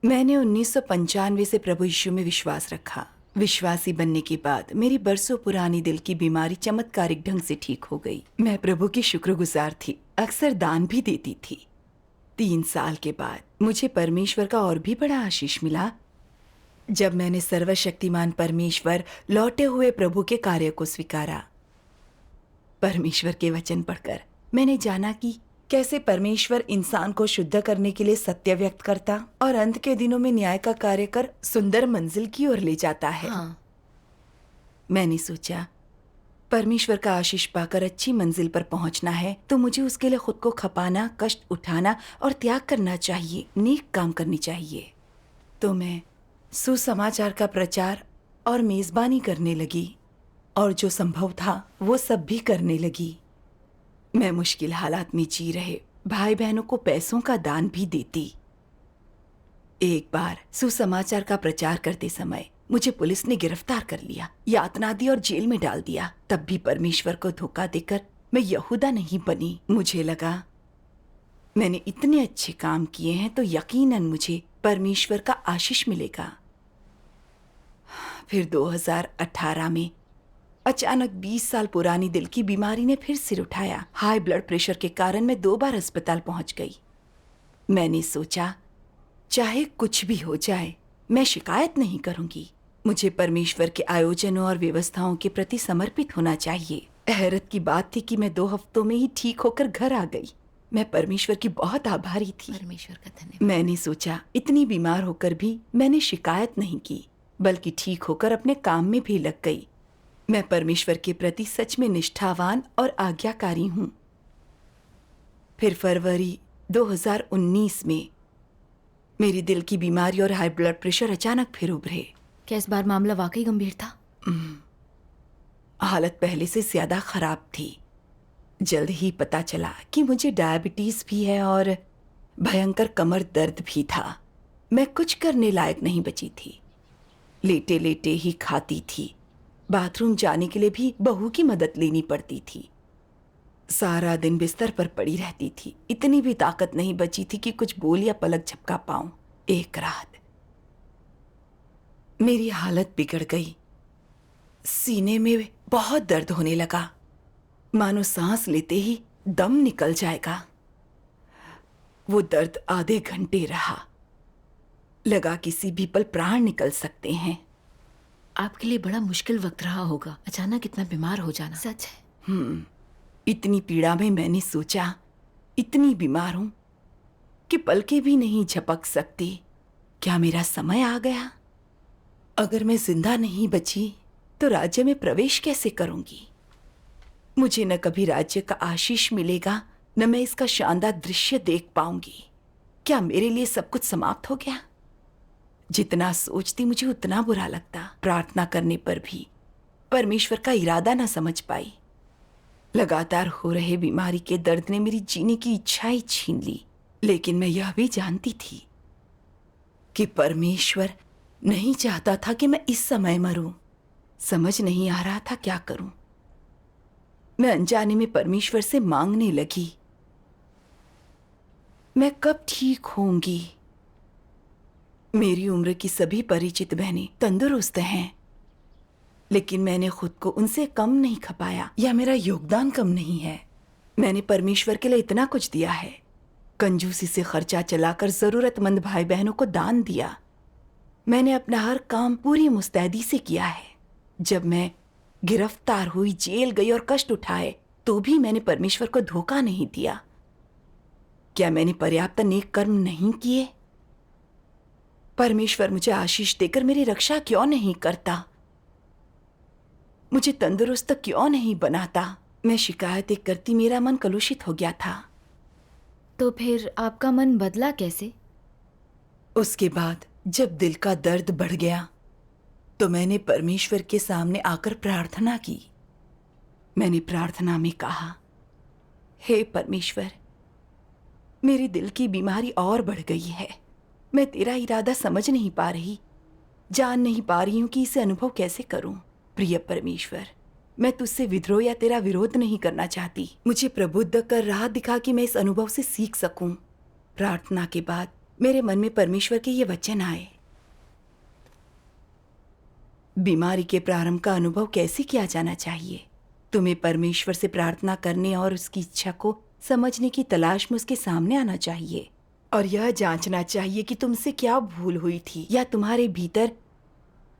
मैंने 1995 से प्रभु यीशु में विश्वास रखा। विश्वासी बनने के बाद मेरी बरसों पुरानी दिल की बीमारी चमत्कारिक ढंग से ठीक हो गई। मैं प्रभु की शुक्रगुजार थी, अक्सर दान भी देती थी। 3 साल के बाद मुझे परमेश्वर का और भी बड़ा आशीष मिला जब मैंने सर्वशक्तिमान परमेश्वर लौटे हुए प्रभु के कार्य को स्वीकारा। परमेश्वर के वचन पढ़कर मैंने जाना कि कैसे परमेश्वर इंसान को शुद्ध करने के लिए सत्य व्यक्त करता और अंत के दिनों में न्याय का कार्य कर सुंदर मंजिल की ओर ले जाता है। हाँ। मैंने सोचा परमेश्वर का आशीष पाकर अच्छी मंजिल पर पहुंचना है तो मुझे उसके लिए खुद को खपाना, कष्ट उठाना और त्याग करना चाहिए, नेक काम करनी चाहिए। तो मैं सुसमाचार का प्रचार और मेजबानी करने लगी और जो संभव था वो सब भी करने लगी। मैं मुश्किल हालात में जी रहे भाई बहनों को पैसों का दान भी देती। एक बार सुसमाचार का प्रचार करते समय मुझे पुलिस ने गिरफ्तार कर लिया, यातना दी और जेल में डाल दिया। तब भी परमेश्वर को धोखा देकर मैं यहूदा नहीं बनी। मुझे लगा मैंने इतने अच्छे काम किए हैं तो यकीनन मुझे परमेश्वर का आशीष मिलेगा। फिर 2018 में अचानक 20 साल पुरानी दिल की बीमारी ने फिर सिर उठाया। हाई ब्लड प्रेशर के कारण मैं 2 बार अस्पताल पहुंच गई। मैंने सोचा चाहे कुछ भी हो जाए मैं शिकायत नहीं करूंगी। मुझे परमेश्वर के आयोजनों और व्यवस्थाओं के प्रति समर्पित होना चाहिए। हैरत की बात थी कि मैं 2 हफ्तों में ही ठीक होकर घर आ गई। मैं परमेश्वर की बहुत आभारी थी। परमेश्वर का धन्यवाद। मैंने सोचा इतनी बीमार होकर भी मैंने शिकायत नहीं की, बल्कि ठीक होकर अपने काम में भी लग गई। मैं परमेश्वर के प्रति सच में निष्ठावान और आज्ञाकारी हूं। फिर फरवरी 2019 में मेरी दिल की बीमारी और हाई ब्लड प्रेशर अचानक फिर उभरे। क्या इस बार मामला वाकई गंभीर था? हालत पहले से ज्यादा खराब थी। जल्द ही पता चला कि मुझे डायबिटीज भी है और भयंकर कमर दर्द भी था। मैं कुछ करने लायक नहीं बची थी। लेटे लेटे ही खाती थी। बाथरूम जाने के लिए भी बहू की मदद लेनी पड़ती थी। सारा दिन बिस्तर पर पड़ी रहती थी। इतनी भी ताकत नहीं बची थी कि कुछ बोल या पलक झपका पाऊं। एक रात मेरी हालत बिगड़ गई। सीने में बहुत दर्द होने लगा, मानो सांस लेते ही दम निकल जाएगा। वो दर्द आधे घंटे रहा। लगा किसी भी पल प्राण निकल सकते हैं। आपके लिए बड़ा मुश्किल वक्त रहा होगा, अचानक इतना बीमार हो जाना। सच है। इतनी पीड़ा में मैंने सोचा इतनी बीमार हूं कि पलकें भी नहीं झपक सकती। क्या मेरा समय आ गया? अगर मैं जिंदा नहीं बची तो राज्य में प्रवेश कैसे करूंगी? मुझे न कभी राज्य का आशीष मिलेगा, न मैं इसका शानदार दृश्य देख पाऊंगी। क्या मेरे लिए सब कुछ समाप्त हो गया? जितना सोचती मुझे उतना बुरा लगता। प्रार्थना करने पर भी परमेश्वर का इरादा न समझ पाई। लगातार हो रहे बीमारी के दर्द ने मेरी जीने की इच्छा ही छीन ली। लेकिन मैं यह भी जानती थी कि परमेश्वर नहीं चाहता था कि मैं इस समय मरूं। समझ नहीं आ रहा था क्या करूं। मैं अनजाने में परमेश्वर से मांगने लगी, मैं कब ठीक होंगी? मेरी उम्र की सभी परिचित बहनें तंदुरुस्त हैं, लेकिन मैंने खुद को उनसे कम नहीं खपाया या मेरा योगदान कम नहीं है। मैंने परमेश्वर के लिए इतना कुछ दिया है। कंजूसी से खर्चा चलाकर जरूरतमंद भाई बहनों को दान दिया। मैंने अपना हर काम पूरी मुस्तैदी से किया है। जब मैं गिरफ्तार हुई, जेल गई और कष्ट उठाए, तो भी मैंने परमेश्वर को धोखा नहीं दिया। क्या मैंने पर्याप्त नेक कर्म नहीं किए? परमेश्वर मुझे आशीष देकर मेरी रक्षा क्यों नहीं करता? मुझे तंदुरुस्त क्यों नहीं बनाता? मैं शिकायतें करती मेरा मन कलुषित हो गया था। तो फिर आपका मन बदला कैसे? उसके बाद जब दिल का दर्द बढ़ गया तो मैंने परमेश्वर के सामने आकर प्रार्थना की। मैंने प्रार्थना में कहा, हे परमेश्वर, मेरी दिल की बीमारी और बढ़ गई है। मैं तेरा इरादा समझ नहीं पा रही, जान नहीं पा रही हूं कि इसे अनुभव कैसे करूं। प्रिय परमेश्वर, मैं तुझसे विद्रोह या तेरा विरोध नहीं करना चाहती। मुझे प्रबुद्ध कर राह दिखा कि मैं इस अनुभव से सीख सकूं। प्रार्थना के बाद मेरे मन में परमेश्वर के ये वचन आए। बीमारी के प्रारंभ का अनुभव कैसे किया जाना चाहिए? तुम्हें परमेश्वर से प्रार्थना करने और उसकी इच्छा को समझने की तलाश में उसके सामने आना चाहिए और यह जांचना चाहिए कि तुमसे क्या भूल हुई थी या तुम्हारे भीतर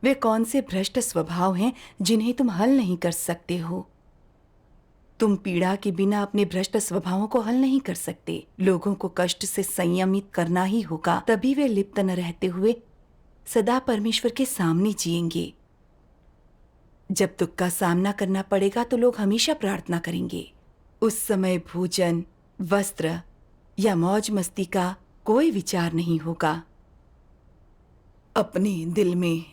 वे कौन से भ्रष्ट स्वभाव हैं जिन्हें तुम हल नहीं कर सकते हो। तुम पीड़ा के बिना अपने भ्रष्ट स्वभावों को हल नहीं कर सकते। लोगों को कष्ट से संयमित करना ही होगा, तभी वे लिप्त न रहते हुए सदा परमेश्वर के सामने जिएंगे। जब दुख का सामना करना पड़ेगा तो लोग हमेशा प्रार्थना करेंगे। उस समय भोजन, वस्त्र या मौज मस्ती का कोई विचार नहीं होगा। अपने दिल में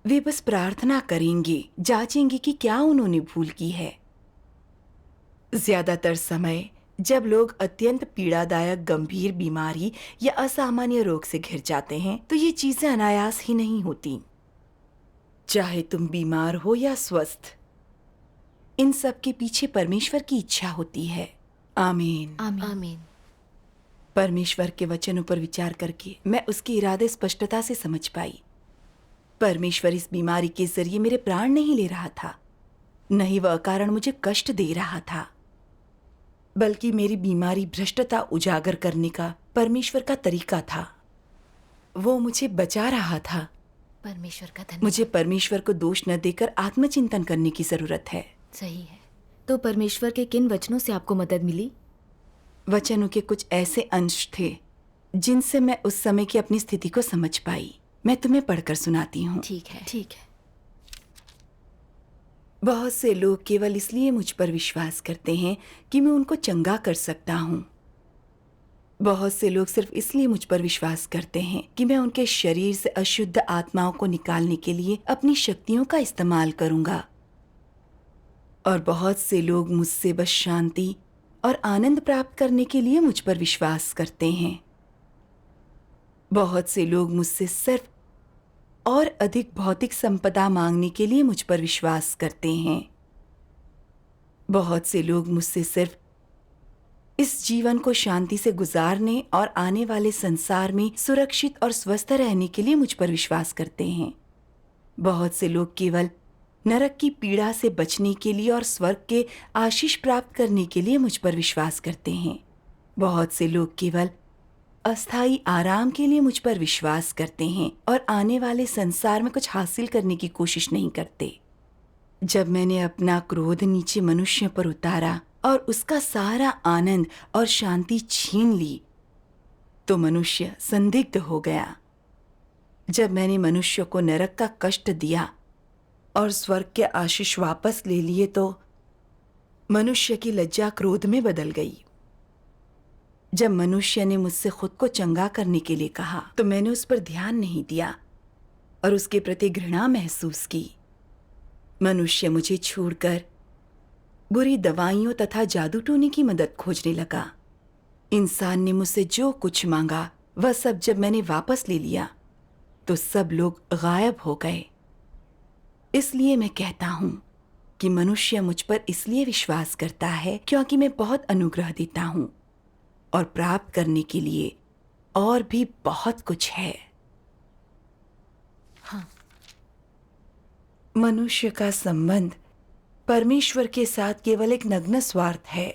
वे बस प्रार्थना करेंगे, जांचेंगे कि क्या उन्होंने भूल की है। ज्यादातर समय जब लोग अत्यंत पीड़ादायक गंभीर बीमारी या असामान्य रोग से घिर जाते हैं तो ये चीजें अनायास ही नहीं होती। चाहे तुम बीमार हो या स्वस्थ, इन सब के पीछे परमेश्वर की इच्छा होती है। आमीन। आमीन। आमीन। परमेश्वर के वचनों पर विचार करके मैं उसके इरादे स्पष्टता से समझ पाई। परमेश्वर इस बीमारी के जरिए मेरे प्राण नहीं ले रहा था, न ही वह कारण मुझे कष्ट दे रहा था, बल्कि मेरी बीमारी भ्रष्टता उजागर करने का परमेश्वर का तरीका था। वो मुझे बचा रहा था। परमेश्वर का धन्यवाद। मुझे परमेश्वर को दोष न देकर आत्मचिंतन करने की जरूरत है। सही है। तो परमेश्वर के किन वचनों से आपको मदद मिली? वचनों के कुछ ऐसे अंश थे जिनसे मैं उस समय की अपनी स्थिति को समझ पाई। मैं तुम्हें पढ़कर सुनाती हूँ। ठीक है। ठीक है। बहुत से लोग केवल इसलिए मुझ पर विश्वास करते हैं कि मैं उनको चंगा कर सकता हूँ। बहुत से लोग सिर्फ इसलिए मुझ पर विश्वास करते हैं कि मैं उनके शरीर से अशुद्ध आत्माओं को निकालने के लिए अपनी शक्तियों का इस्तेमाल करूंगा। और बहुत से लोग मुझसे बस शांति और आनंद प्राप्त करने के लिए मुझ पर विश्वास करते हैं। बहुत से लोग मुझसे सिर्फ और अधिक भौतिक संपदा मांगने के लिए मुझ पर विश्वास करते हैं। बहुत से लोग मुझसे सिर्फ इस जीवन को शांति से गुजारने और आने वाले संसार में सुरक्षित और स्वस्थ रहने के लिए मुझ पर विश्वास करते हैं। बहुत से लोग केवल नरक की पीड़ा से बचने के लिए और स्वर्ग के आशीष प्राप्त करने के लिए मुझ पर विश्वास करते हैं। बहुत से लोग केवल अस्थायी आराम के लिए मुझ पर विश्वास करते हैं और आने वाले संसार में कुछ हासिल करने की कोशिश नहीं करते। जब मैंने अपना क्रोध नीचे मनुष्य पर उतारा और उसका सारा आनंद और शांति छीन ली, तो मनुष्य संदिग्ध हो गया। जब मैंने मनुष्य को नरक का कष्ट दिया और स्वर्ग के आशीष वापस ले लिए, तो मनुष्य की लज्जा क्रोध में बदल गई। जब मनुष्य ने मुझसे खुद को चंगा करने के लिए कहा, तो मैंने उस पर ध्यान नहीं दिया और उसके प्रति घृणा महसूस की। मनुष्य मुझे छोड़कर बुरी दवाइयों तथा जादू टोने की मदद खोजने लगा। इंसान ने मुझसे जो कुछ मांगा वह सब जब मैंने वापस ले लिया, तो सब लोग गायब हो गए। इसलिए मैं कहता हूं कि मनुष्य मुझ पर इसलिए विश्वास करता है क्योंकि मैं बहुत अनुग्रह देता हूं, और प्राप्त करने के लिए और भी बहुत कुछ है। हाँ। मनुष्य का संबंध परमेश्वर के साथ केवल एक नग्न स्वार्थ है।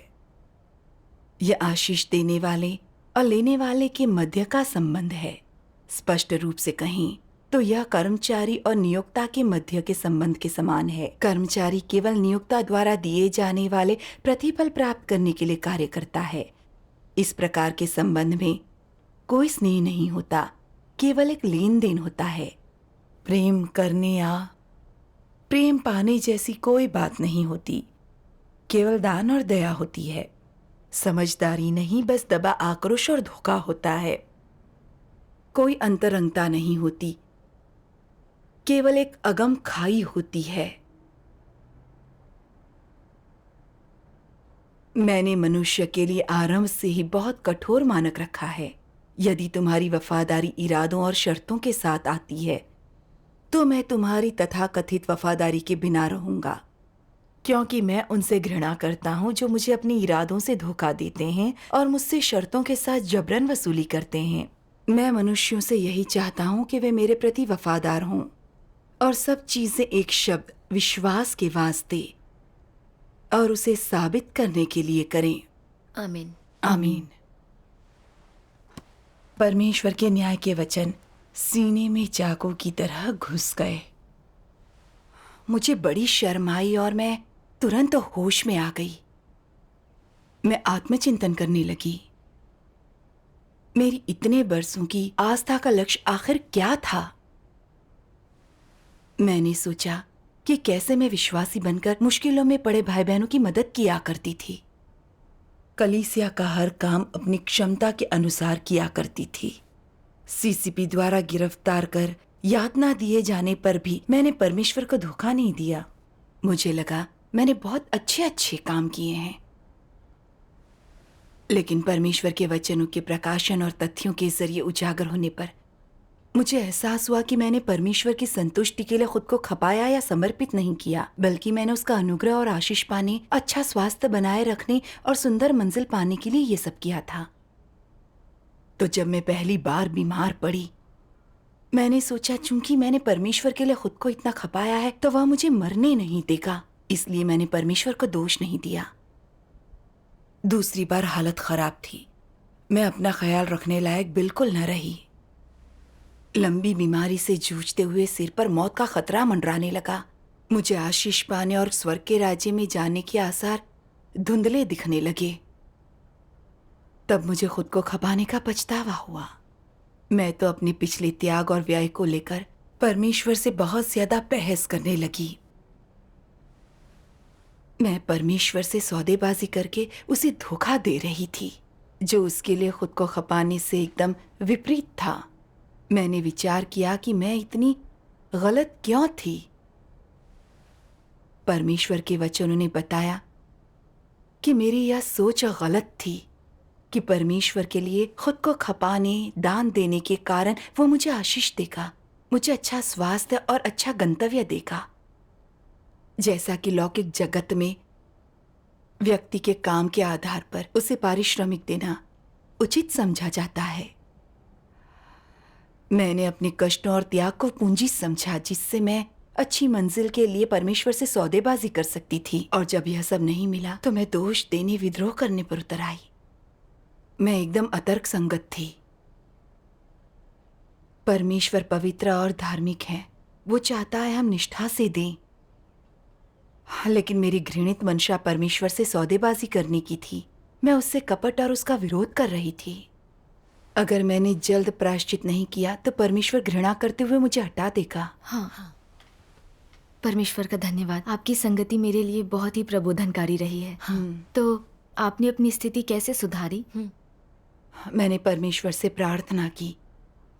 यह आशीष देने वाले और लेने वाले के मध्य का संबंध है। स्पष्ट रूप से कहें तो यह कर्मचारी और नियोक्ता के मध्य के संबंध के समान है। कर्मचारी केवल नियोक्ता द्वारा दिए जाने वाले प्रतिफल प्राप्त करने के लिए कार्य करता है। इस प्रकार के संबंध में कोई स्नेह नहीं होता, केवल एक लेन देन होता है। प्रेम करने या प्रेम पाने जैसी कोई बात नहीं होती, केवल दान और दया होती है। समझदारी नहीं, बस दबा आक्रोश और धोखा होता है। कोई अंतरंगता नहीं होती, केवल एक अगम खाई होती है। मैंने मनुष्य के लिए आरंभ से ही बहुत कठोर मानक रखा है। यदि तुम्हारी वफादारी इरादों और शर्तों के साथ आती है, तो मैं तुम्हारी तथाकथित वफादारी के बिना रहूंगा। क्योंकि मैं उनसे घृणा करता हूँ जो मुझे अपने इरादों से धोखा देते हैं और मुझसे शर्तों के साथ जबरन वसूली करते हैं। मैं मनुष्यों से यही चाहता हूँ कि वे मेरे प्रति वफादार हों और सब चीजें एक शब्द विश्वास के वास्ते और उसे साबित करने के लिए करें। आमीन। आमीन। परमेश्वर के न्याय के वचन सीने में चाकू की तरह घुस गए। मुझे बड़ी शर्म आई और मैं तुरंत होश में आ गई। मैं आत्मचिंतन करने लगी। मेरी इतने बरसों की आस्था का लक्ष्य आखिर क्या था? मैंने सोचा कि कैसे मैं विश्वासी बनकर मुश्किलों में पड़े भाई बहनों की मदद किया करती थी। कलीसिया का हर काम अपनी क्षमता के अनुसार किया करती थी। सीसीपी द्वारा गिरफ्तार कर यातना दिए जाने पर भी मैंने परमेश्वर को धोखा नहीं दिया। मुझे लगा मैंने बहुत अच्छे अच्छे काम किए हैं, लेकिन परमेश्वर के वचनों के प्रकाशन और तथ्यों के जरिए उजागर होने पर मुझे एहसास हुआ कि मैंने परमेश्वर की संतुष्टि के लिए खुद को खपाया या समर्पित नहीं किया, बल्कि मैंने उसका अनुग्रह और आशीष पाने, अच्छा स्वास्थ्य बनाए रखने और सुंदर मंजिल पाने के लिए ये सब किया था। तो जब मैं पहली बार बीमार पड़ी, मैंने सोचा चूंकि मैंने परमेश्वर के लिए खुद को इतना खपाया है तो वह मुझे मरने नहीं देगा, इसलिए मैंने परमेश्वर को दोष नहीं दिया। दूसरी बार हालत खराब थी। मैं अपना ख्याल रखने लायक बिल्कुल न रही। लंबी बीमारी से जूझते हुए सिर पर मौत का खतरा मंडराने लगा। मुझे आशीष पाने और स्वर्ग के राज्य में जाने के आसार धुंधले दिखने लगे। तब मुझे खुद को खपाने का पछतावा हुआ। मैं तो अपने पिछले त्याग और व्यय को लेकर परमेश्वर से बहुत ज्यादा बहस करने लगी। मैं परमेश्वर से सौदेबाजी करके उसे धोखा दे रही थी, जो उसके लिए खुद को खपाने से एकदम विपरीत था। मैंने विचार किया कि मैं इतनी गलत क्यों थी। परमेश्वर के वचनों ने बताया कि मेरी यह सोच गलत थी कि परमेश्वर के लिए खुद को खपाने, दान देने के कारण वो मुझे आशीष देगा, मुझे अच्छा स्वास्थ्य और अच्छा गंतव्य देगा। जैसा कि लौकिक जगत में व्यक्ति के काम के आधार पर उसे पारिश्रमिक देना उचित समझा जाता है, मैंने अपने कष्टों और त्याग को पूंजी समझा जिससे मैं अच्छी मंजिल के लिए परमेश्वर से सौदेबाजी कर सकती थी। और जब यह सब नहीं मिला तो मैं दोष देने, विद्रोह करने पर उतर आई। मैं एकदम अतर्क संगत थी। परमेश्वर पवित्र और धार्मिक है, वो चाहता है हम निष्ठा से दें। लेकिन मेरी घृणित मंशा परमेश्वर से सौदेबाजी करने की थी। मैं उससे कपट और उसका विरोध कर रही थी। अगर मैंने जल्द प्रायश्चित नहीं किया तो परमेश्वर घृणा करते हुए मुझे हटा देगा। हाँ, परमेश्वर का धन्यवाद। आपकी संगति मेरे लिए बहुत ही प्रबोधनकारी रही है। तो आपने अपनी स्थिति कैसे सुधारी? मैंने परमेश्वर से प्रार्थना की,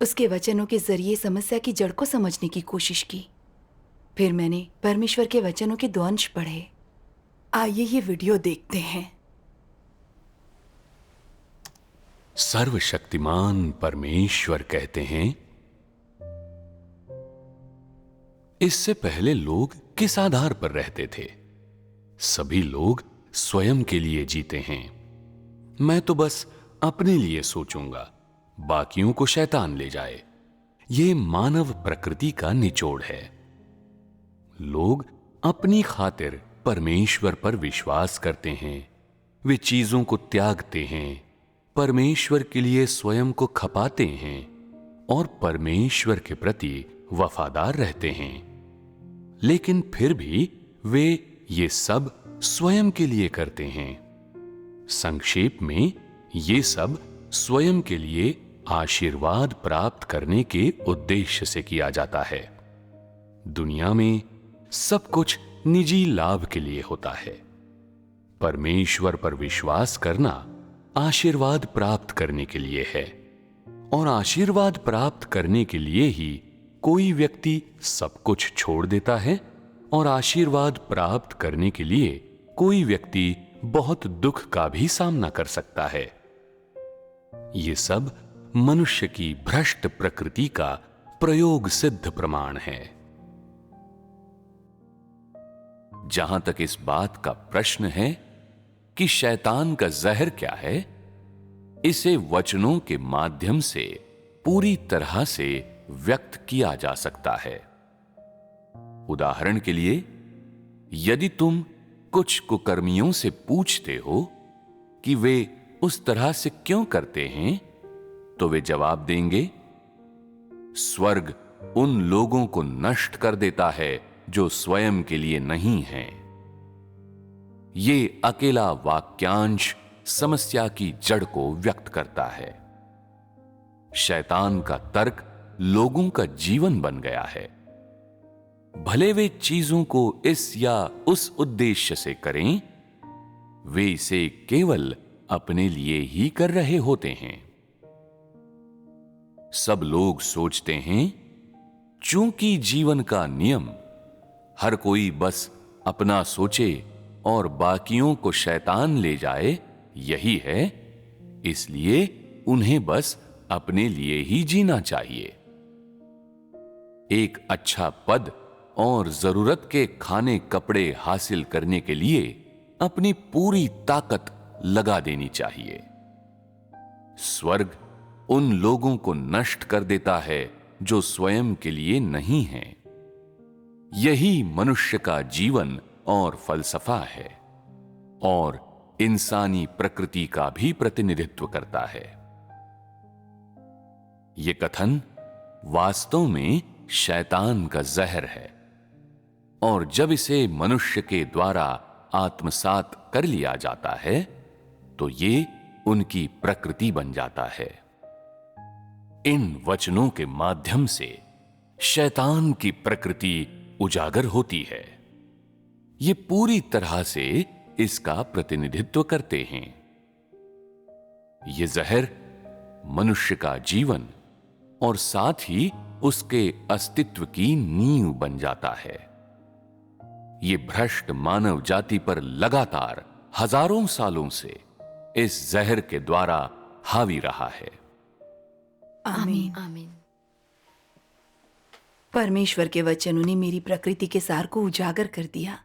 उसके वचनों के जरिए समस्या की जड़ को समझने की कोशिश की। फिर मैंने परमेश्वर के वचनों के 2 अंश पढ़े। आइए ये वीडियो देखते हैं। सर्वशक्तिमान परमेश्वर कहते हैं, इससे पहले लोग किस आधार पर रहते थे? सभी लोग स्वयं के लिए जीते हैं। मैं तो बस अपने लिए सोचूंगा, बाकियों को शैतान ले जाए। ये मानव प्रकृति का निचोड़ है। लोग अपनी खातिर परमेश्वर पर विश्वास करते हैं, वे चीजों को त्यागते हैं, परमेश्वर के लिए स्वयं को खपाते हैं और परमेश्वर के प्रति वफादार रहते हैं। लेकिन फिर भी वे ये सब स्वयं के लिए करते हैं। संक्षेप में, ये सब स्वयं के लिए आशीर्वाद प्राप्त करने के उद्देश्य से किया जाता है। दुनिया में सब कुछ निजी लाभ के लिए होता है। परमेश्वर पर विश्वास करना आशीर्वाद प्राप्त करने के लिए है, और आशीर्वाद प्राप्त करने के लिए ही कोई व्यक्ति सब कुछ छोड़ देता है, और आशीर्वाद प्राप्त करने के लिए कोई व्यक्ति बहुत दुख का भी सामना कर सकता है। ये सब मनुष्य की भ्रष्ट प्रकृति का प्रयोग सिद्ध प्रमाण है। जहां तक इस बात का प्रश्न है कि शैतान का जहर क्या है, इसे वचनों के माध्यम से पूरी तरह से व्यक्त किया जा सकता है। उदाहरण के लिए, यदि तुम कुछ कुकर्मियों से पूछते हो कि वे उस तरह से क्यों करते हैं, तो वे जवाब देंगे, स्वर्ग उन लोगों को नष्ट कर देता है जो स्वयं के लिए नहीं हैं। ये अकेला वाक्यांश समस्या की जड़ को व्यक्त करता है। शैतान का तर्क लोगों का जीवन बन गया है। भले वे चीजों को इस या उस उद्देश्य से करें, वे इसे केवल अपने लिए ही कर रहे होते हैं। सब लोग सोचते हैं, चूंकि जीवन का नियम हर कोई बस अपना सोचे और बाकियों को शैतान ले जाए यही है, इसलिए उन्हें बस अपने लिए ही जीना चाहिए। एक अच्छा पद और जरूरत के खाने कपड़े हासिल करने के लिए अपनी पूरी ताकत लगा देनी चाहिए। स्वर्ग उन लोगों को नष्ट कर देता है जो स्वयं के लिए नहीं हैं। यही मनुष्य का जीवन और फलसफा है और इंसानी प्रकृति का भी प्रतिनिधित्व करता है। यह कथन वास्तव में शैतान का जहर है और जब इसे मनुष्य के द्वारा आत्मसात कर लिया जाता है तो ये उनकी प्रकृति बन जाता है। इन वचनों के माध्यम से शैतान की प्रकृति उजागर होती है। ये पूरी तरह से इसका प्रतिनिधित्व करते हैं। ये जहर मनुष्य का जीवन और साथ ही उसके अस्तित्व की नींव बन जाता है। ये भ्रष्ट मानव जाति पर लगातार हजारों सालों से इस जहर के द्वारा हावी रहा है। आमीन। आमीन। परमेश्वर के वचनों ने मेरी प्रकृति के सार को उजागर कर दिया।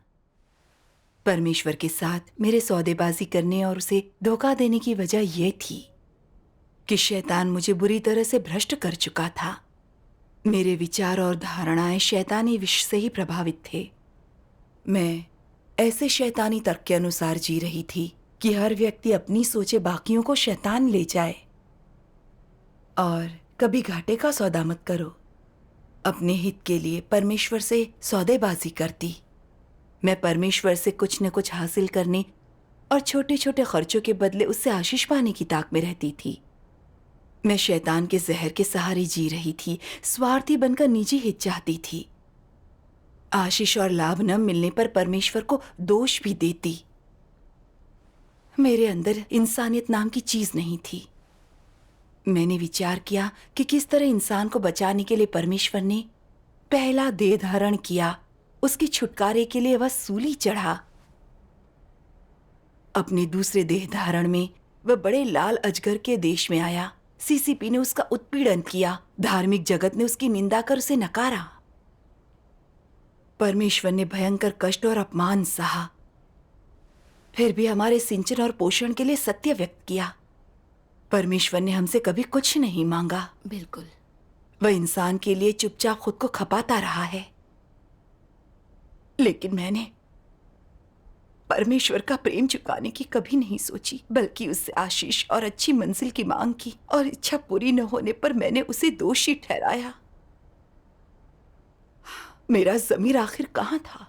परमेश्वर के साथ मेरे सौदेबाजी करने और उसे धोखा देने की वजह यह थी कि शैतान मुझे बुरी तरह से भ्रष्ट कर चुका था। मेरे विचार और धारणाएं शैतानी विष से ही प्रभावित थे। मैं ऐसे शैतानी तर्क के अनुसार जी रही थी कि हर व्यक्ति अपनी सोचे बाकियों को शैतान ले जाए। और कभी घाटे का सौदा मत करो। अपने हित के लिए परमेश्वर से सौदेबाजी करती। मैं परमेश्वर से कुछ न कुछ हासिल करने और छोटे छोटे खर्चों के बदले उससे आशीष पाने की ताक में रहती थी। मैं शैतान के जहर के सहारे जी रही थी, स्वार्थी बनकर निजी हित चाहती थी। आशीष और लाभ न मिलने पर परमेश्वर को दोष भी देती। मेरे अंदर इंसानियत नाम की चीज नहीं थी। मैंने विचार किया कि किस तरह इंसान को बचाने के लिए परमेश्वर ने पहला देह धारण किया, उसके छुटकारे के लिए वह सूली चढ़ा। अपने दूसरे देह धारण में वह बड़े लाल अजगर के देश में आया। सीसीपी ने उसका उत्पीड़न किया। धार्मिक जगत ने उसकी निंदा कर उसे नकारा। परमेश्वर ने भयंकर कष्ट और अपमान सहा, फिर भी हमारे सिंचन और पोषण के लिए सत्य व्यक्त किया। परमेश्वर ने हमसे कभी कुछ नहीं मांगा। बिल्कुल। वह इंसान के लिए चुपचाप खुद को खपाता रहा है। लेकिन मैंने परमेश्वर का प्रेम चुकाने की कभी नहीं सोची, बल्कि उससे आशीष और अच्छी मंजिल की मांग की, और इच्छा पूरी न होने पर मैंने उसे दोषी ठहराया। मेरा ज़मीर आखिर कहाँ था?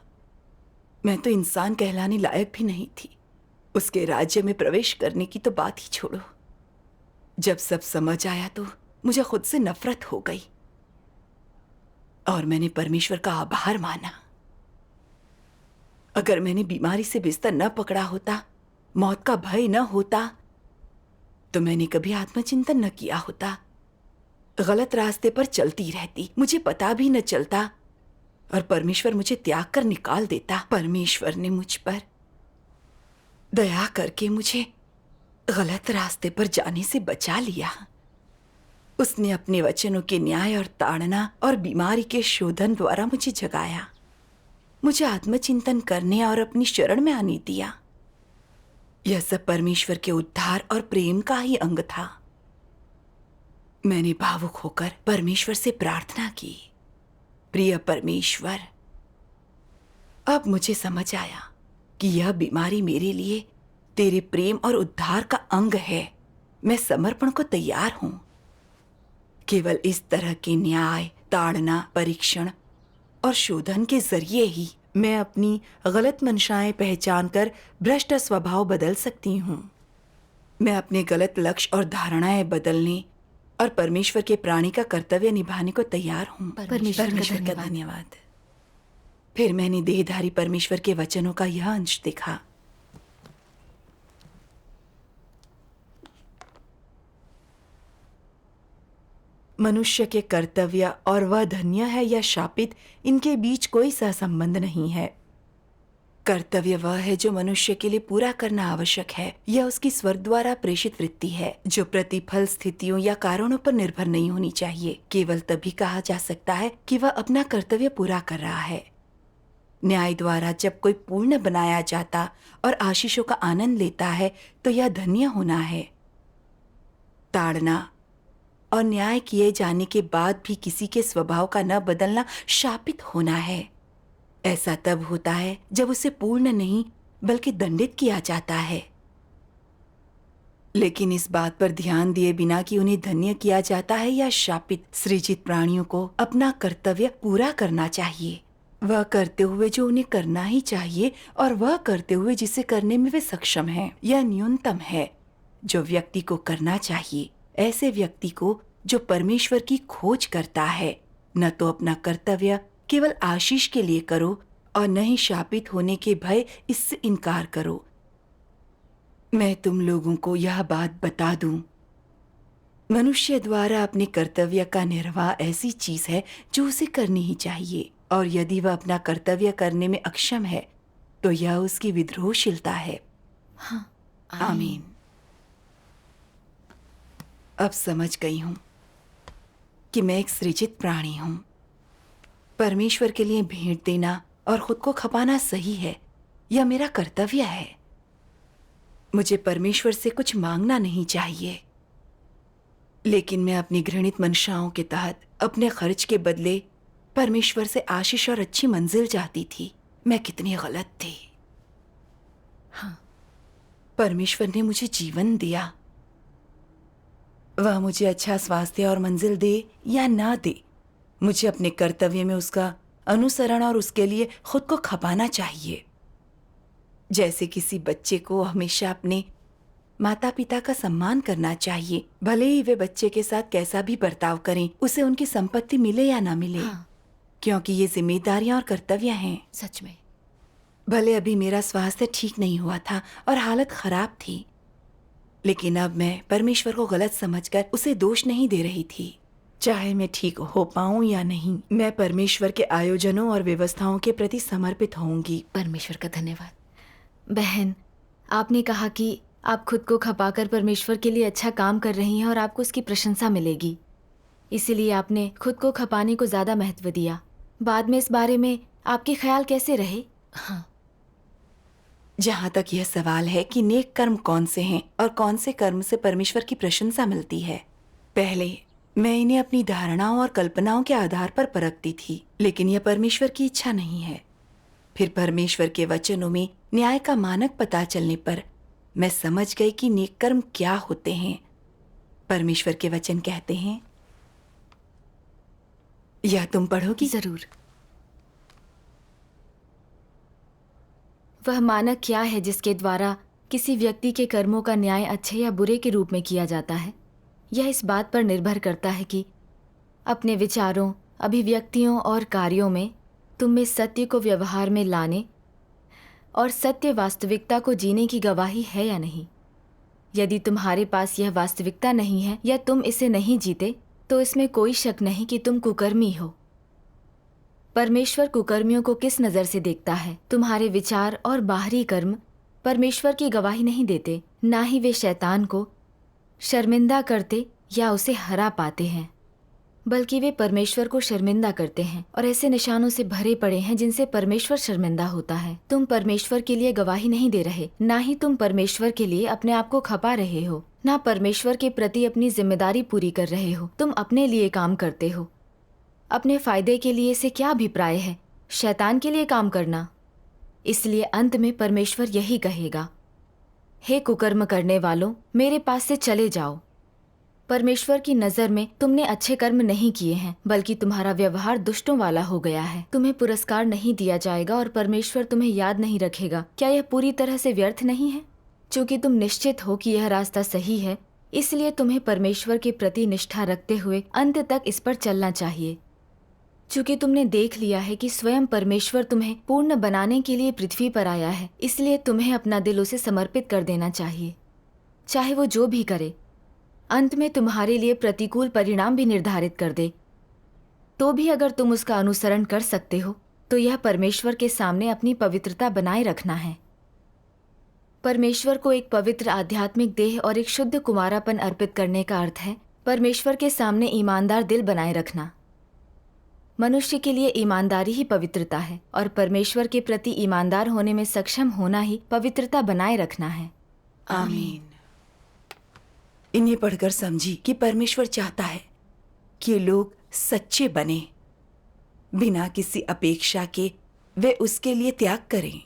मैं तो इंसान कहलाने लायक भी नहीं थी। उसके राज्य में प्रवेश करने की तो बात ही छोड़ो। जब सब समझ आया तो मुझे खुद से नफरत हो गई और मैंने परमेश्वर का आभार माना। अगर मैंने बीमारी से बिस्तर न पकड़ा होता, मौत का भय न होता, तो मैंने कभी आत्मचिंतन न किया होता। गलत रास्ते पर चलती रहती, मुझे पता भी न चलता और परमेश्वर मुझे त्याग कर निकाल देता। परमेश्वर ने मुझ पर दया करके मुझे गलत रास्ते पर जाने से बचा लिया। उसने अपने वचनों के न्याय और ताड़ना और बीमारी के शोधन द्वारा मुझे जगाया। मुझे आत्मचिंतन करने और अपनी शरण में आने दिया। यह सब परमेश्वर के उद्धार और प्रेम का ही अंग था। मैंने भावुक होकर परमेश्वर से प्रार्थना की, प्रिय परमेश्वर, अब मुझे समझ आया कि यह बीमारी मेरे लिए तेरे प्रेम और उद्धार का अंग है। मैं समर्पण को तैयार हूं। केवल इस तरह के न्याय, ताड़ना, परीक्षण और शोधन के जरिए ही मैं अपनी गलत मंशाएं पहचान कर भ्रष्ट स्वभाव बदल सकती हूँ। मैं अपने गलत लक्ष्य और धारणाएं बदलने और परमेश्वर के प्राणी का कर्तव्य निभाने को तैयार हूँ। परमेश्वर का धन्यवाद। फिर मैंने देहधारी परमेश्वर के वचनों का यह अंश देखा। मनुष्य के कर्तव्य और वह धन्य है या शापित, इनके बीच कोई सहसंबंध नहीं है। कर्तव्य वह है जो मनुष्य के लिए पूरा करना आवश्यक है। यह उसकी स्वर्ग द्वारा प्रेषित वृत्ति है जो प्रतिफल, स्थितियों या कारणों पर निर्भर नहीं होनी चाहिए। केवल तभी कहा जा सकता है कि वह अपना कर्तव्य पूरा कर रहा है। न्याय द्वारा जब कोई पूर्ण बनाया जाता और आशीषों का आनंद लेता है तो यह धन्य होना है। ताड़ना और न्याय किए जाने के बाद भी किसी के स्वभाव का न बदलना शापित होना है। ऐसा तब होता है जब उसे पूर्ण नहीं बल्कि दंडित किया जाता है। लेकिन इस बात पर ध्यान दिए बिना कि उन्हें धन्य किया जाता है या शापित, सृजित प्राणियों को अपना कर्तव्य पूरा करना चाहिए। वह करते हुए जो उन्हें करना ही चाहिए और वह करते हुए जिसे करने में वे सक्षम हैं। यह न्यूनतम है जो व्यक्ति को करना चाहिए। ऐसे व्यक्ति को जो परमेश्वर की खोज करता है, न तो अपना कर्तव्य केवल आशीष के लिए करो और न ही शापित होने के भय इससे इनकार करो। मैं तुम लोगों को यह बात बता दूं, मनुष्य द्वारा अपने कर्तव्य का निर्वाह ऐसी चीज है जो उसे करनी ही चाहिए, और यदि वह अपना कर्तव्य करने में अक्षम है तो यह उसकी विद्रोहशीलता है। हाँ, आमीन। अब समझ गई हूं कि मैं एक सृजित प्राणी हूं। परमेश्वर के लिए भेंट देना और खुद को खपाना सही है, यह मेरा कर्तव्य है। मुझे परमेश्वर से कुछ मांगना नहीं चाहिए, लेकिन मैं अपनी घृणित मंशाओं के तहत अपने खर्च के बदले परमेश्वर से आशीष और अच्छी मंजिल चाहती थी। मैं कितनी गलत थी। हाँ, परमेश्वर ने मुझे जीवन दिया। वह मुझे अच्छा स्वास्थ्य और मंजिल दे या ना दे, मुझे अपने कर्तव्य में उसका अनुसरण और उसके लिए खुद को खपाना चाहिए। जैसे किसी बच्चे को हमेशा अपने माता पिता का सम्मान करना चाहिए, भले ही वे बच्चे के साथ कैसा भी बर्ताव करें, उसे उनकी संपत्ति मिले या ना मिले। हाँ, क्योंकि ये जिम्मेदारियां और कर्तव्य हैं। सच में। भले अभी मेरा स्वास्थ्य ठीक नहीं हुआ था और हालत खराब थी, लेकिन अब मैं परमेश्वर को गलत समझकर उसे दोष नहीं दे रही थी। चाहे मैं ठीक हो पाऊं या नहीं, मैं परमेश्वर के आयोजनों और व्यवस्थाओं के प्रति समर्पित होऊंगी। परमेश्वर का धन्यवाद। बहन, आपने कहा कि आप खुद को खपाकर परमेश्वर के लिए अच्छा काम कर रही हैं और आपको उसकी प्रशंसा मिलेगी, इसीलिए आपने खुद को खपाने को ज़्यादा महत्व दिया। बाद में इस बारे में आपके ख्याल कैसे रहे? हाँ, जहां तक यह सवाल है कि नेक कर्म कौन से हैं और कौन से कर्म से परमेश्वर की प्रशंसा मिलती है, पहले मैं इन्हें अपनी धारणाओं और कल्पनाओं के आधार पर परखती थी, लेकिन यह परमेश्वर की इच्छा नहीं है। फिर परमेश्वर के वचनों में न्याय का मानक पता चलने पर मैं समझ गई कि नेक कर्म क्या होते हैं। परमेश्वर के वचन कहते हैं, यह तुम पढ़ोगी? जरूर। वह मानक क्या है जिसके द्वारा किसी व्यक्ति के कर्मों का न्याय अच्छे या बुरे के रूप में किया जाता है? यह इस बात पर निर्भर करता है कि अपने विचारों, अभिव्यक्तियों और कार्यों में तुम में सत्य को व्यवहार में लाने और सत्य वास्तविकता को जीने की गवाही है या नहीं। यदि तुम्हारे पास यह वास्तविकता नहीं है या तुम इसे नहीं जीते, तो इसमें कोई शक नहीं कि तुम कुकर्मी हो। परमेश्वर कुकर्मियों को किस नज़र से देखता है? तुम्हारे विचार और बाहरी कर्म परमेश्वर की गवाही नहीं देते, ना ही वे शैतान को शर्मिंदा करते या उसे हरा पाते हैं। बल्कि वे परमेश्वर को शर्मिंदा करते हैं और ऐसे निशानों से भरे पड़े हैं जिनसे परमेश्वर शर्मिंदा होता है। तुम परमेश्वर के लिए गवाही नहीं दे रहे, ना ही तुम परमेश्वर के लिए अपने आप को खपा रहे हो, ना परमेश्वर के प्रति अपनी जिम्मेदारी पूरी कर रहे हो। तुम अपने लिए काम करते हो। अपने फायदे के लिए से क्या अभिप्राय है? शैतान के लिए काम करना। इसलिए अंत में परमेश्वर यही कहेगा, हे कुकर्म करने वालों, मेरे पास से चले जाओ। परमेश्वर की नज़र में तुमने अच्छे कर्म नहीं किए हैं, बल्कि तुम्हारा व्यवहार दुष्टों वाला हो गया है। तुम्हें पुरस्कार नहीं दिया जाएगा और परमेश्वर तुम्हें याद नहीं रखेगा। क्या यह पूरी तरह से व्यर्थ नहीं है? चूंकि तुम निश्चित हो कि यह रास्ता सही है, इसलिए तुम्हें परमेश्वर के प्रति निष्ठा रखते हुए अंत तक इस पर चलना चाहिए। चूंकि तुमने देख लिया है कि स्वयं परमेश्वर तुम्हें पूर्ण बनाने के लिए पृथ्वी पर आया है, इसलिए तुम्हें अपना दिल उसे समर्पित कर देना चाहिए, चाहे वो जो भी करे। अंत में तुम्हारे लिए प्रतिकूल परिणाम भी निर्धारित कर दे, तो भी अगर तुम उसका अनुसरण कर सकते हो, तो यह परमेश्वर के सामने अपनी पवित्रता बनाए रखना है। परमेश्वर को एक पवित्र आध्यात्मिक देह और एक शुद्ध कुमारापन अर्पित करने का अर्थ है परमेश्वर के सामने ईमानदार दिल बनाए रखना। मनुष्य के लिए ईमानदारी ही पवित्रता है और परमेश्वर के प्रति ईमानदार होने में सक्षम होना ही पवित्रता बनाए रखना है। आमीन। इन्हें पढ़कर समझी कि परमेश्वर चाहता है कि लोग सच्चे बने, बिना किसी अपेक्षा के वे उसके लिए त्याग करें,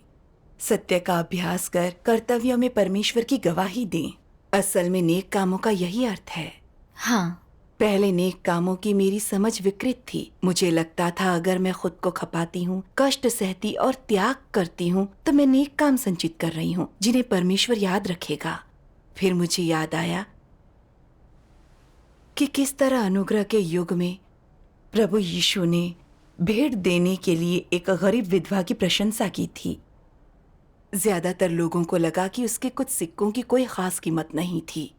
सत्य का अभ्यास कर कर्तव्यों में परमेश्वर की गवाही दें। असल में नेक कामों का यही अर्थ है। हाँ, पहले नेक कामों की मेरी समझ विकृत थी। मुझे लगता था अगर मैं खुद को खपाती हूँ, कष्ट सहती और त्याग करती हूँ तो मैं नेक काम संचित कर रही हूँ जिन्हें परमेश्वर याद रखेगा। फिर मुझे याद आया कि किस तरह अनुग्रह के युग में प्रभु यीशु ने भेंट देने के लिए एक गरीब विधवा की प्रशंसा की थी। ज्यादातर लोगों को लगा कि उसके कुछ सिक्कों की कोई खास कीमत नहीं थी,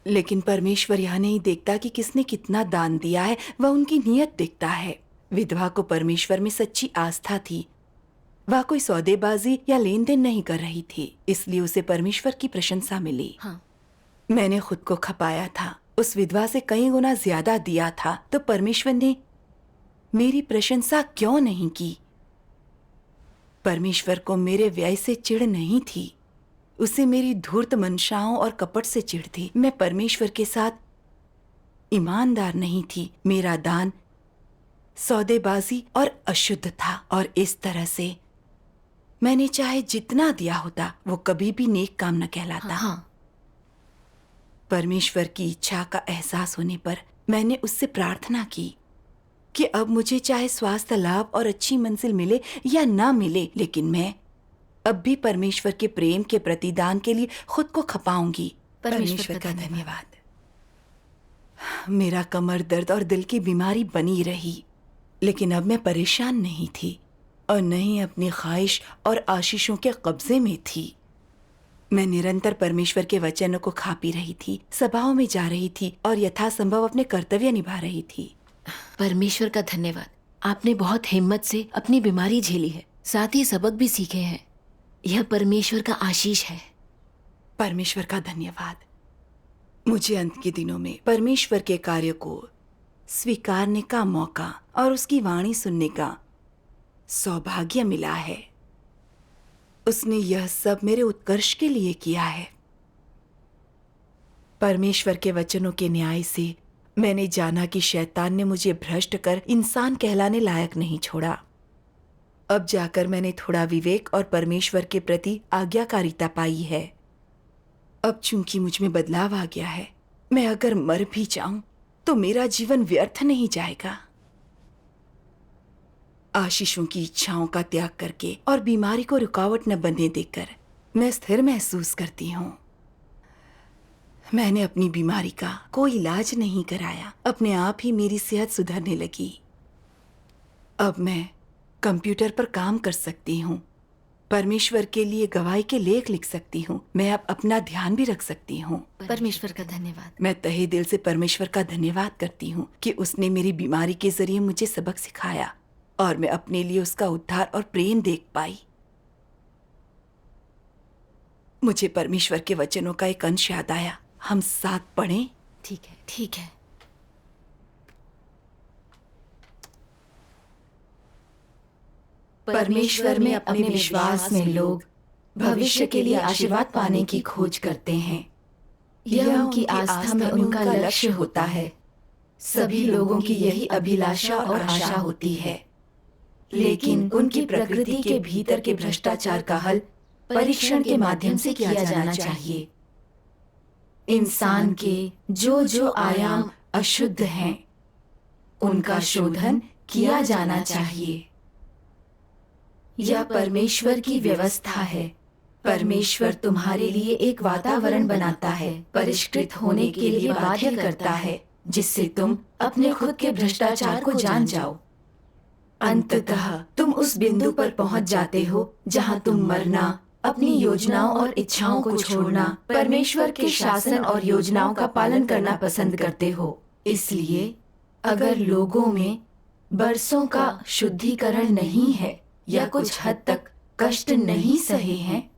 लेकिन परमेश्वर यह नहीं देखता कि किसने कितना दान दिया है, वह उनकी नीयत देखता है। विधवा को परमेश्वर में सच्ची आस्था थी। वह कोई सौदेबाजी या लेन देन नहीं कर रही थी, इसलिए उसे परमेश्वर की प्रशंसा मिली। हाँ। मैंने खुद को खपाया था, उस विधवा से कई गुना ज्यादा दिया था, तो परमेश्वर ने मेरी प्रशंसा क्यों नहीं की? परमेश्वर को मेरे व्यय से चिढ़ नहीं थी, उसे मेरी धूर्त मंशाओं और कपट से चिढ़ थी। मैं परमेश्वर के साथ ईमानदार नहीं थी। मेरा दान सौदेबाजी और अशुद्ध था, और इस तरह से मैंने चाहे जितना दिया होता वो कभी भी नेक काम न कहलाता। हाँ। परमेश्वर की इच्छा का एहसास होने पर मैंने उससे प्रार्थना की कि अब मुझे चाहे स्वास्थ्य लाभ और अच्छी मंजिल मिले या ना मिले, लेकिन मैं अब भी परमेश्वर के प्रेम के प्रतिदान के लिए खुद को खपाऊंगी। परमेश्वर का धन्यवाद। मेरा कमर दर्द और दिल की बीमारी बनी रही, लेकिन अब मैं परेशान नहीं थी और न ही अपनी ख्वाहिश और आशीषों के कब्जे में थी। मैं निरंतर परमेश्वर के वचनों को खा पी रही थी, सभाओं में जा रही थी और यथासंभव अपने कर्तव्य निभा रही थी। परमेश्वर का धन्यवाद, आपने बहुत हिम्मत से अपनी बीमारी झेली है, साथ ही सबक भी सीखे हैं। यह परमेश्वर का आशीष है। परमेश्वर का धन्यवाद। मुझे अंत के दिनों में परमेश्वर के कार्य को स्वीकारने का मौका और उसकी वाणी सुनने का सौभाग्य मिला है। उसने यह सब मेरे उत्कर्ष के लिए किया है। परमेश्वर के वचनों के न्याय से मैंने जाना कि शैतान ने मुझे भ्रष्ट कर इंसान कहलाने लायक नहीं छोड़ा। अब जाकर मैंने थोड़ा विवेक और परमेश्वर के प्रति आज्ञाकारिता पाई है। अब चूंकि मुझ में बदलाव आ गया है, मैं अगर मर भी जाऊं तो मेरा जीवन व्यर्थ नहीं जाएगा। आशीषों की इच्छाओं का त्याग करके और बीमारी को रुकावट न बनने देकर मैं स्थिर महसूस करती हूँ। मैंने अपनी बीमारी का कोई इलाज नहीं कराया, अपने आप ही मेरी सेहत सुधरने लगी। अब मैं कंप्यूटर पर काम कर सकती हूँ, परमेश्वर के लिए गवाही के लेख लिख सकती हूँ, मैं अब अपना ध्यान भी रख सकती हूँ। परमेश्वर का धन्यवाद। मैं तहे दिल से परमेश्वर का धन्यवाद करती हूँ कि उसने मेरी बीमारी के जरिए मुझे सबक सिखाया और मैं अपने लिए उसका उद्धार और प्रेम देख पाई। मुझे परमेश्वर के वचनों का एक अंश याद आया। हम साथ पढ़ें? ठीक है, ठीक है। परमेश्वर में अपने विश्वास में लोग भविष्य के लिए आशीर्वाद पाने की खोज करते हैं। यह उनकी आस्था में उनका लक्ष्य होता है। सभी लोगों की यही अभिलाषा और आशा होती है, लेकिन उनकी प्रकृति के भीतर के भ्रष्टाचार का हल परीक्षण के माध्यम से किया जाना चाहिए। इंसान के जो जो आयाम अशुद्ध हैं, उनका शोधन किया जाना चाहिए। यह परमेश्वर की व्यवस्था है। परमेश्वर तुम्हारे लिए एक वातावरण बनाता है, परिष्कृत होने के लिए बाध्य करता है, जिससे तुम अपने खुद के भ्रष्टाचार को जान जाओ। अंततः तुम उस बिंदु पर पहुंच जाते हो जहां तुम मरना, अपनी योजनाओं और इच्छाओं को छोड़ना, परमेश्वर के शासन और योजनाओं का पालन करना पसंद करते हो। इसलिए अगर लोगों में बरसों का शुद्धिकरण नहीं है या कुछ हद तक कष्ट नहीं सहे हैं,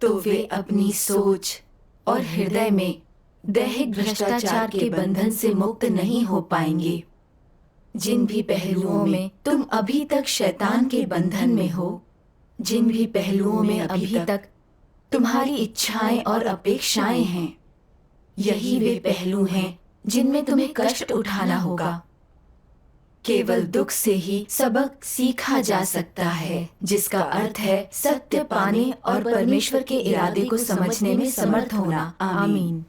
तो वे अपनी सोच और हृदय में दैहिक भ्रष्टाचार के बंधन से मुक्त नहीं हो पाएंगे। जिन भी पहलुओं में तुम अभी तक शैतान के बंधन में हो, जिन भी पहलुओं में अभी तक तुम्हारी इच्छाएं और अपेक्षाएं हैं, यही वे पहलू हैं जिनमें तुम्हें कष्ट उठाना होगा। केवल दुख से ही सबक सीखा जा सकता है, जिसका अर्थ है सत्य पाने और परमेश्वर के इरादे को समझने में समर्थ होना। आमीन।